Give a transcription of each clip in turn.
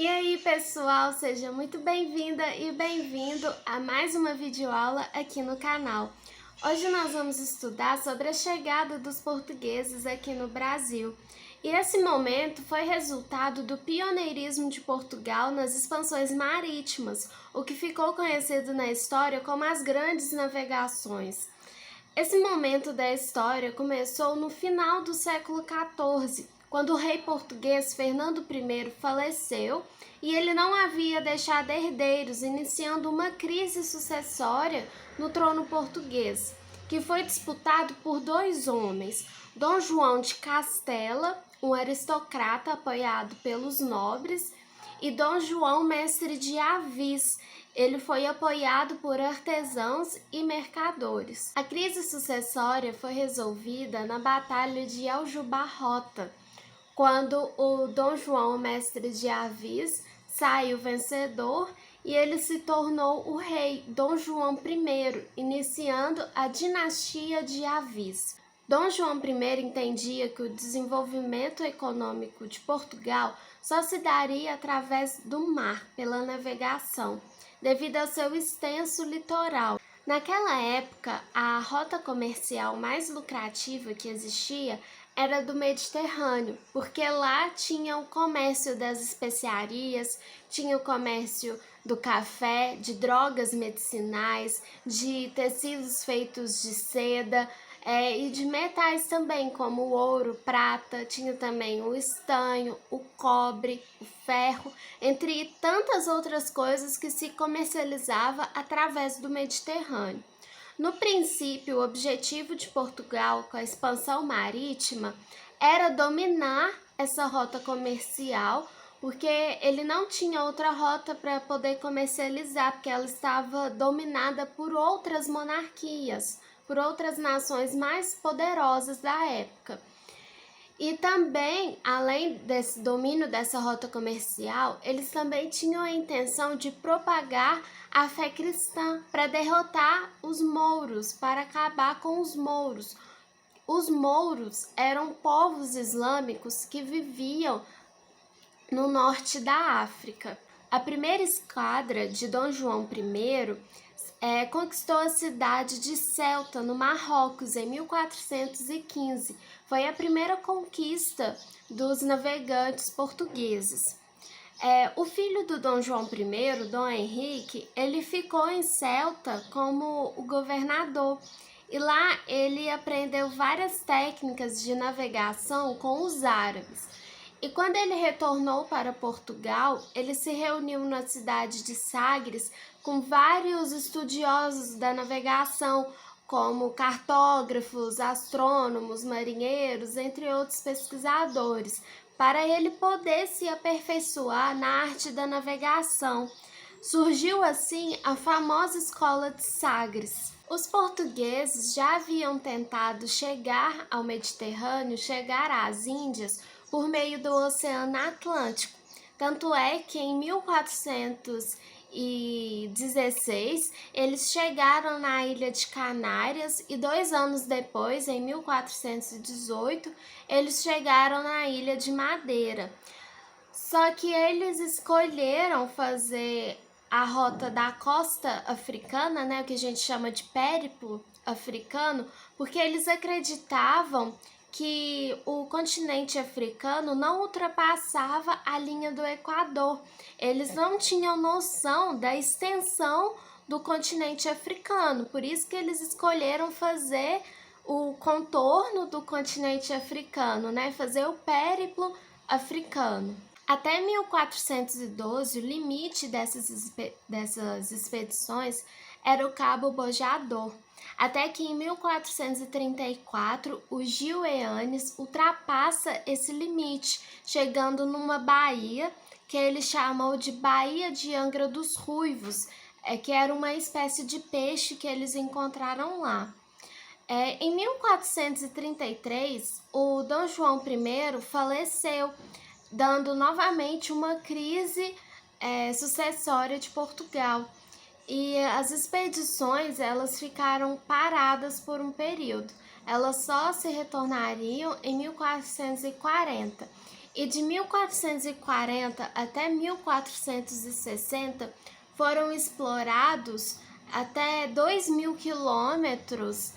E aí, pessoal, seja muito bem-vinda e bem-vindo a mais uma videoaula aqui no canal. Hoje nós vamos estudar sobre a chegada dos portugueses aqui no Brasil. E esse momento foi resultado do pioneirismo de Portugal nas expansões marítimas, o que ficou conhecido na história como as Grandes Navegações. Esse momento da história começou no final do século XIV, quando o rei português Fernando I faleceu e ele não havia deixado herdeiros, iniciando uma crise sucessória no trono português, que foi disputado por dois homens, Dom João de Castela, um aristocrata apoiado pelos nobres, e Dom João Mestre de Avis. Ele foi apoiado por artesãos e mercadores. A crise sucessória foi resolvida na Batalha de Aljubarrota, quando o Dom João Mestre de Avis saiu vencedor e ele se tornou o rei Dom João I, iniciando a dinastia de Avis. Dom João I entendia que o desenvolvimento econômico de Portugal só se daria através do mar, pela navegação, devido ao seu extenso litoral. Naquela época, a rota comercial mais lucrativa que existia era do Mediterrâneo, porque lá tinha o comércio das especiarias, tinha o comércio do café, de drogas medicinais, de tecidos feitos de seda, e de metais também, como o ouro, prata, tinha também o estanho, o cobre, o ferro, entre tantas outras coisas que se comercializava através do Mediterrâneo. No princípio, o objetivo de Portugal com a expansão marítima era dominar essa rota comercial, porque ele não tinha outra rota para poder comercializar, porque ela estava dominada por outras monarquias, por outras nações mais poderosas da época. E também, além desse domínio dessa rota comercial, eles também tinham a intenção de propagar a fé cristã para derrotar os mouros, para acabar com os mouros. Os mouros eram povos islâmicos que viviam no norte da África. A primeira esquadra de Dom João I conquistou a cidade de Ceuta, no Marrocos, em 1415. Foi a primeira conquista dos navegantes portugueses. O filho do Dom João I, Dom Henrique, ele ficou em Ceuta como o governador. E lá ele aprendeu várias técnicas de navegação com os árabes. E quando ele retornou para Portugal, ele se reuniu na cidade de Sagres com vários estudiosos da navegação, como cartógrafos, astrônomos, marinheiros, entre outros pesquisadores, para ele poder se aperfeiçoar na arte da navegação. Surgiu assim a famosa Escola de Sagres. Os portugueses já haviam tentado chegar ao Mediterrâneo, chegar às Índias, por meio do Oceano Atlântico. Tanto é que em 1416 eles chegaram na ilha de Canárias e 2 anos depois, em 1418, eles chegaram na ilha de Madeira. Só que eles escolheram fazer a rota da costa africana, né, o que a gente chama de périplo africano, porque eles acreditavam que o continente africano não ultrapassava a linha do Equador. Eles não tinham noção da extensão do continente africano, por isso que eles escolheram fazer o contorno do continente africano, né? Fazer o périplo africano. Até 1412, o limite dessas expedições era o Cabo Bojador. Até que em 1434, o Gil Eanes ultrapassa esse limite, chegando numa baía que ele chamou de Baía de Angra dos Ruivos, que era uma espécie de peixe que eles encontraram lá. Em 1433, o Dom João I faleceu, dando novamente uma crise sucessória de Portugal. E as expedições elas ficaram paradas por um período. Elas só se retornariam em 1440. e de 1440 até 1460 foram explorados até 2.000 quilômetros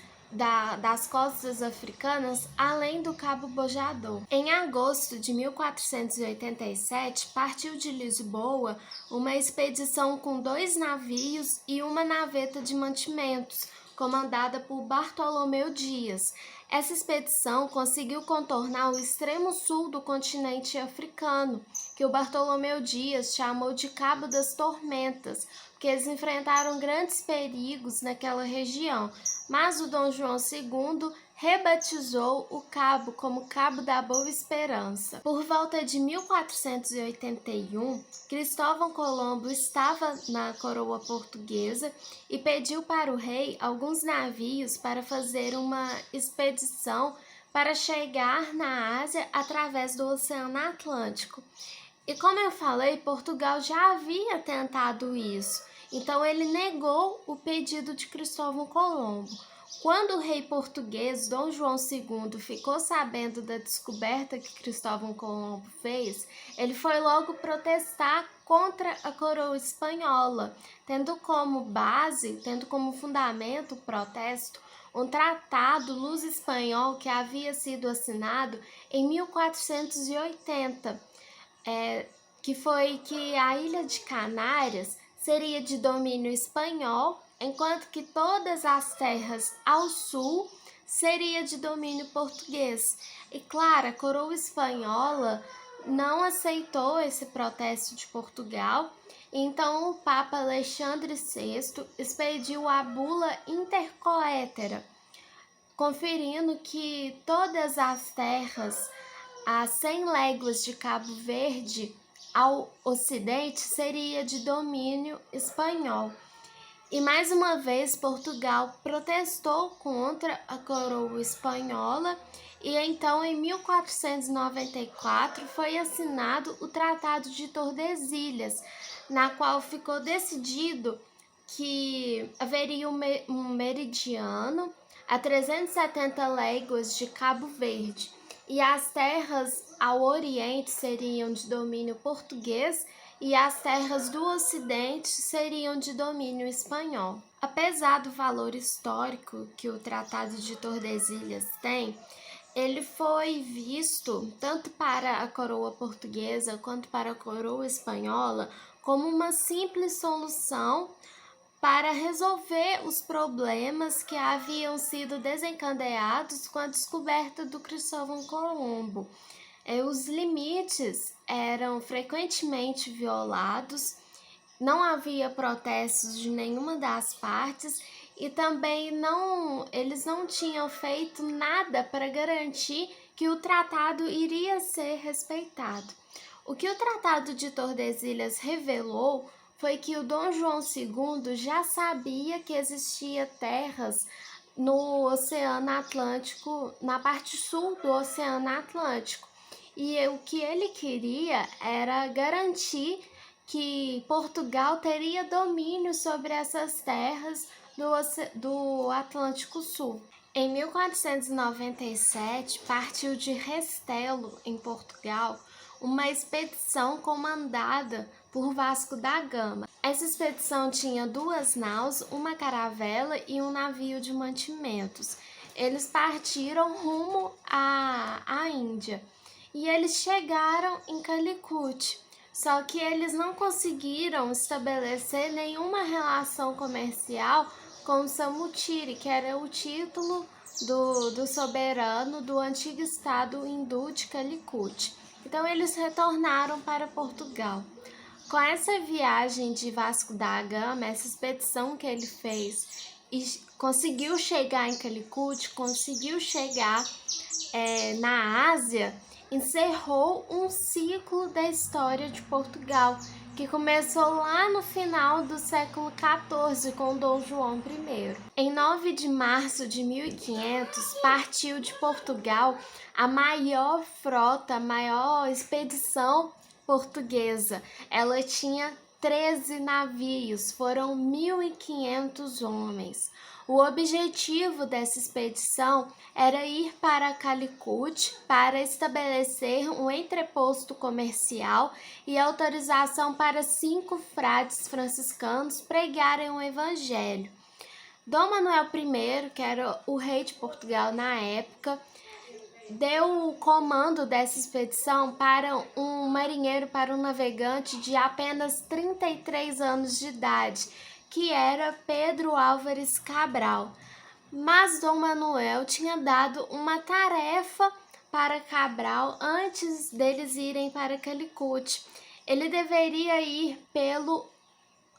das costas africanas, além do Cabo Bojador. Em agosto de 1487, partiu de Lisboa uma expedição com 2 navios e uma naveta de mantimentos, comandada por Bartolomeu Dias. Essa expedição conseguiu contornar o extremo sul do continente africano, que o Bartolomeu Dias chamou de Cabo das Tormentas, porque eles enfrentaram grandes perigos naquela região, mas o Dom João II rebatizou o cabo como Cabo da Boa Esperança. Por volta de 1481, Cristóvão Colombo estava na coroa portuguesa e pediu para o rei alguns navios para fazer uma expedição para chegar na Ásia através do Oceano Atlântico. E como eu falei, Portugal já havia tentado isso, então ele negou o pedido de Cristóvão Colombo. Quando o rei português Dom João II ficou sabendo da descoberta que Cristóvão Colombo fez, ele foi logo protestar contra a coroa espanhola, tendo como fundamento o protesto, um tratado luso-espanhol que havia sido assinado em 1480, que foi que a ilha de Canárias seria de domínio espanhol, enquanto que todas as terras ao sul seria de domínio português. E claro, a coroa espanhola não aceitou esse protesto de Portugal, então o Papa Alexandre VI expediu a bula intercoetera, conferindo que todas as terras a 100 léguas de Cabo Verde ao ocidente seria de domínio espanhol. E mais uma vez Portugal protestou contra a coroa espanhola e então em 1494 foi assinado o Tratado de Tordesilhas, na qual ficou decidido que haveria um meridiano a 370 léguas de Cabo Verde e as terras ao oriente seriam de domínio português e as terras do ocidente seriam de domínio espanhol. Apesar do valor histórico que o Tratado de Tordesilhas tem, ele foi visto, tanto para a coroa portuguesa quanto para a coroa espanhola, como uma simples solução para resolver os problemas que haviam sido desencadeados com a descoberta do Cristóvão Colombo. Os limites eram frequentemente violados, não havia protestos de nenhuma das partes e também eles não tinham feito nada para garantir que o tratado iria ser respeitado. O que o Tratado de Tordesilhas revelou foi que o Dom João II já sabia que existia terras no Oceano Atlântico, na parte sul do Oceano Atlântico. E o que ele queria era garantir que Portugal teria domínio sobre essas terras do Atlântico Sul. Em 1497, partiu de Restelo, em Portugal, uma expedição comandada por Vasco da Gama. Essa expedição tinha 2 naus, uma caravela e um navio de mantimentos. Eles partiram rumo à Índia e eles chegaram em Calicut, só que eles não conseguiram estabelecer nenhuma relação comercial com o Samutiri, que era o título do soberano do antigo estado hindu de Calicut. Então eles retornaram para Portugal. Com essa viagem de Vasco da Gama, essa expedição que ele fez, e conseguiu chegar em Calicut, conseguiu chegar na Ásia, encerrou um ciclo da história de Portugal, que começou lá no final do século XIV com Dom João I. Em 9 de março de 1500, partiu de Portugal a maior frota, a maior expedição portuguesa. Ela tinha 13 navios, foram 1.500 homens. O objetivo dessa expedição era ir para Calicut para estabelecer um entreposto comercial e autorização para 5 frades franciscanos pregarem o evangelho. Dom Manuel I, que era o rei de Portugal na época, deu o comando dessa expedição para um marinheiro, para um navegante de apenas 33 anos de idade, que era Pedro Álvares Cabral. Mas Dom Manuel tinha dado uma tarefa para Cabral antes deles irem para Calicut. Ele deveria ir pelo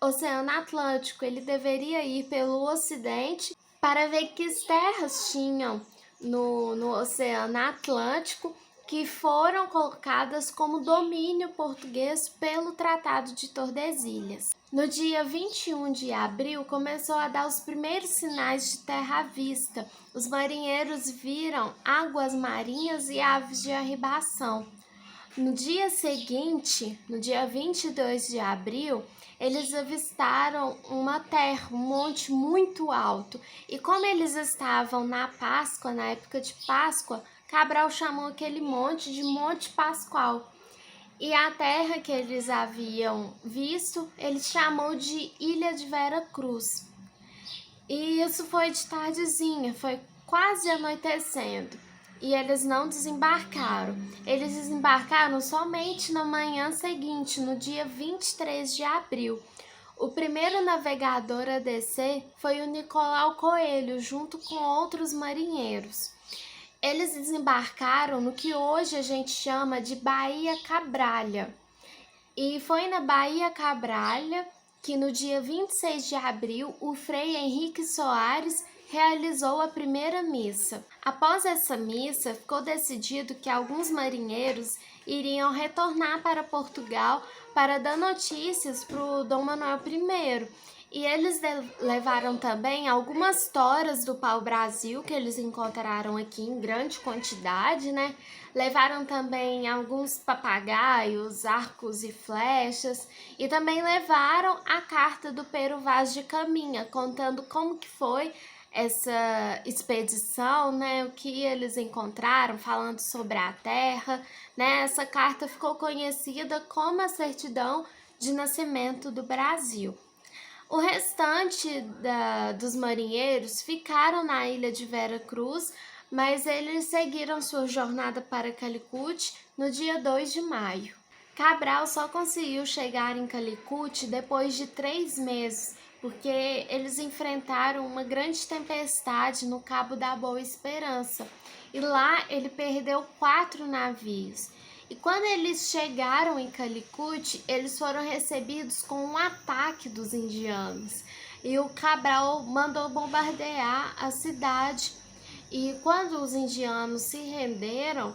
Oceano Atlântico, ele deveria ir pelo Ocidente para ver que terras tinham no Oceano Atlântico que foram colocadas como domínio português pelo Tratado de Tordesilhas. No dia 21 de abril, começou a dar os primeiros sinais de terra à vista. Os marinheiros viram águas marinhas e aves de arribação. No dia seguinte, no dia 22 de abril, eles avistaram uma terra, um monte muito alto. E como eles estavam na Páscoa, na época de Páscoa, Cabral chamou aquele monte de Monte Pascoal. E a terra que eles haviam visto, ele chamou de Ilha de Vera Cruz. E isso foi de tardezinha, foi quase anoitecendo. E eles não desembarcaram. Eles desembarcaram somente na manhã seguinte, no dia 23 de abril. O primeiro navegador a descer foi o Nicolau Coelho, junto com outros marinheiros. Eles desembarcaram no que hoje a gente chama de Baía Cabralha. E foi na Baía Cabralha que no dia 26 de abril o Frei Henrique Soares realizou a primeira missa. Após essa missa, ficou decidido que alguns marinheiros iriam retornar para Portugal para dar notícias para o Dom Manuel I. E eles levaram também algumas toras do pau-brasil que eles encontraram aqui em grande quantidade, né? Levaram também alguns papagaios, arcos e flechas, e também levaram a carta do Pero Vaz de Caminha, contando como que foi essa expedição, né? O que eles encontraram, falando sobre a terra, né? Essa carta ficou conhecida como a Certidão de Nascimento do Brasil. O restante dos marinheiros ficaram na ilha de Vera Cruz, mas eles seguiram sua jornada para Calicut no dia 2 de maio. Cabral só conseguiu chegar em Calicut depois de 3 meses, porque eles enfrentaram uma grande tempestade no Cabo da Boa Esperança, e lá ele perdeu 4 navios. E quando eles chegaram em Calicut, eles foram recebidos com um ataque dos indianos. E o Cabral mandou bombardear a cidade. E quando os indianos se renderam,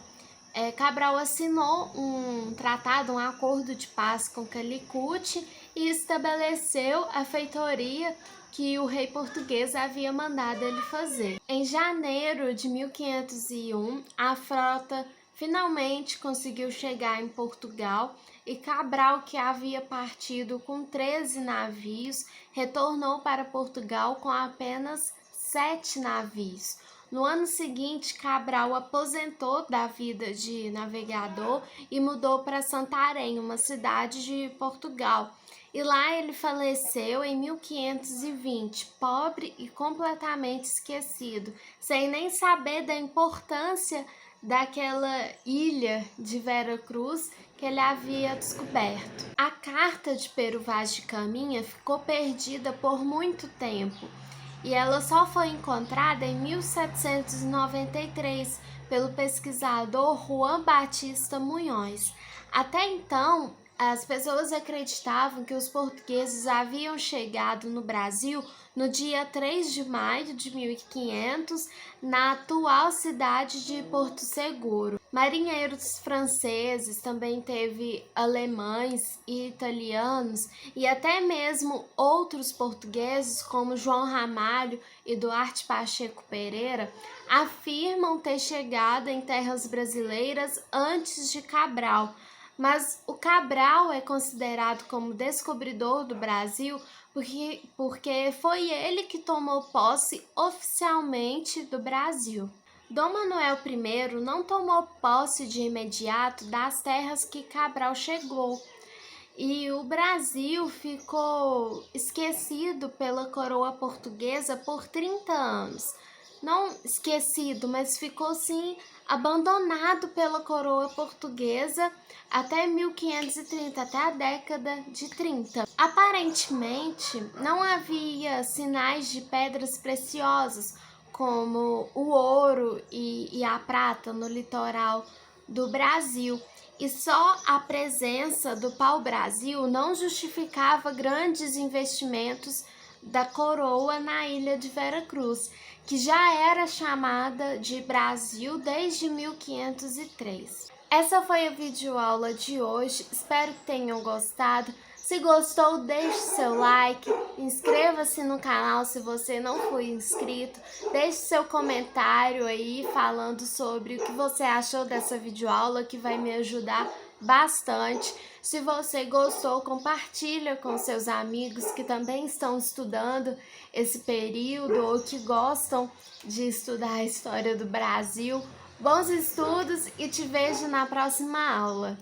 Cabral assinou um tratado, um acordo de paz com Calicut e estabeleceu a feitoria que o rei português havia mandado ele fazer. Em janeiro de 1501, a frota finalmente conseguiu chegar em Portugal e Cabral, que havia partido com 13 navios, retornou para Portugal com apenas 7 navios. No ano seguinte, Cabral aposentou da vida de navegador e mudou para Santarém, uma cidade de Portugal. E lá ele faleceu em 1520, pobre e completamente esquecido, sem nem saber da importância daquela ilha de Vera Cruz que ele havia descoberto. A carta de Pero Vaz de Caminha ficou perdida por muito tempo e ela só foi encontrada em 1793 pelo pesquisador Juan Batista Munhoz. Até então, as pessoas acreditavam que os portugueses haviam chegado no Brasil no dia 3 de maio de 1500, na atual cidade de Porto Seguro. Marinheiros franceses, também teve alemães e italianos, e até mesmo outros portugueses, como João Ramalho e Duarte Pacheco Pereira, afirmam ter chegado em terras brasileiras antes de Cabral. mas o Cabral é considerado como descobridor do Brasil porque foi ele que tomou posse oficialmente do Brasil. Dom Manuel I não tomou posse de imediato das terras que Cabral chegou, e o Brasil ficou esquecido pela coroa portuguesa por 30 anos. Não esquecido, mas ficou sim abandonado pela coroa portuguesa até 1530, até a década de 30. Aparentemente, não havia sinais de pedras preciosas, como o ouro e a prata no litoral do Brasil. E só a presença do pau-brasil não justificava grandes investimentos da coroa na ilha de Veracruz, que já era chamada de Brasil desde 1503. Essa foi a videoaula de hoje, espero que tenham gostado. Se gostou, deixe seu like, inscreva-se no canal se você não for inscrito, deixe seu comentário aí falando sobre o que você achou dessa videoaula, que vai me ajudar bastante. Se você gostou, compartilha com seus amigos que também estão estudando esse período ou que gostam de estudar a história do Brasil. Bons estudos e te vejo na próxima aula.